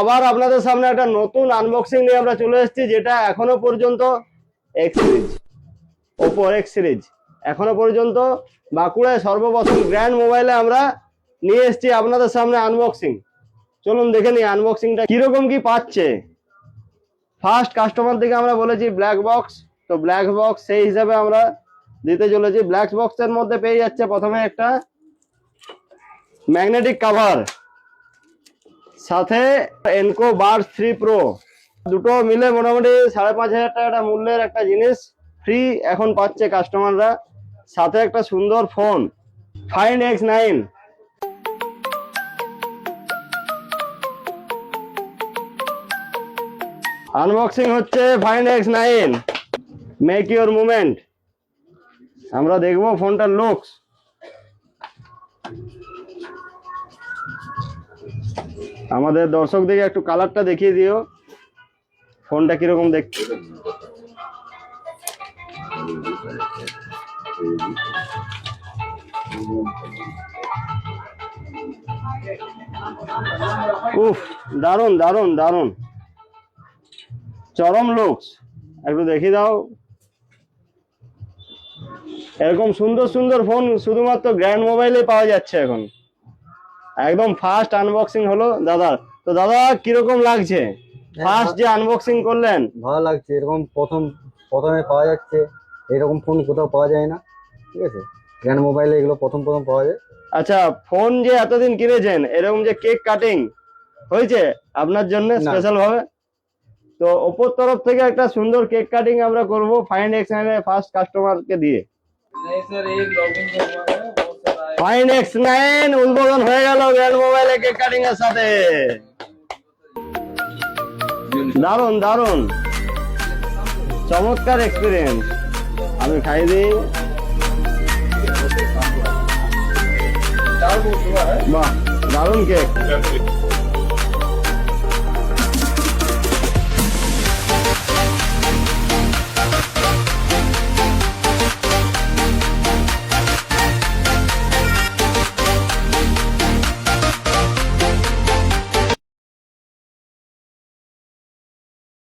আবার আপনাদের সামনে একটা নতুন আনবক্সিং নিয়ে আমরা চলে এসেছি, যেটা এখনো পর্যন্ত x series, Oppo x series এখনো পর্যন্ত বাঁকুড়ায় সর্বপ্রথম গ্র্যান্ড মোবাইলে আমরা নিয়ে এসেছি আপনাদের সামনে আনবক্সিং। চলুন দেখে নিই আনবক্সিংটা কিরকম কি পাচ্ছে। ফার্স্ট কাস্টমার থেকে আমরা বলেছি ব্ল্যাক বক্স, তো ব্ল্যাক বক্স সেই হিসাবে আমরা দিতে চলেছি। ব্ল্যাক বক্সের মধ্যে পেয়ে যাচ্ছে প্রথমে একটা ম্যাগনেটিক কভার, সাথে এনকো বাডস 3 প্রো, দুটো মিলে মোটামুটি 5,500 টাকা মূল্যের একটা জিনিস ফ্রি এখন পাচ্ছে কাস্টমাররা। সাথে একটা সুন্দর ফোন ফাইন্ড X9। আনবক্সিং হচ্ছে find X9, make your movement. আমরা দেখবো ফোনটার লুকস। আমাদের দর্শকদেরকে একটু কালারটা দেখিয়ে দিও, ফোনটা কিরকম দেখতে। উফ, দারুন দারুন দারুন, চরম লুকস। একটু দেখিয়ে দাও। এরকম সুন্দর সুন্দর ফোন শুধুমাত্র গ্র্যান্ড মোবাইলে পাওয়া যাচ্ছে এখন। একদম ফার্স্ট আনবক্সিং হলো দাদার। তো দাদা কিরকম লাগছে ফার্স্ট যে আনবক্সিং করলেন? ভালো লাগছে, এরকম প্রথমে পাওয়া যাচ্ছে, এরকম ফোন কোথাও পাওয়া যায় না। ঠিক আছে, গ্র্যান্ড মোবাইলে এগুলো প্রথম পাওয়া যায়। আচ্ছা, ফোন যে এতদিন কিনেছেন, এরকম যে কেক কাটিং হয়েছে আপনার জন্য স্পেশাল ভাবে? তো ওপোর তরফ থেকে একটা সুন্দর কেক কাটিং আমরা করব ফাইন্ড X9 এর ফার্স্ট কাস্টমারকে দিয়ে। ফাইন্ড X9 উদ্বোধন হয়ে গেল গ্র্যান্ড মোবাইলে কেক কাটিং এর সাথে। দারুন দারুন, চমৎকার এক্সপিরিয়েন্স। আমি খাই দিই। বাহ, দারুন কেক।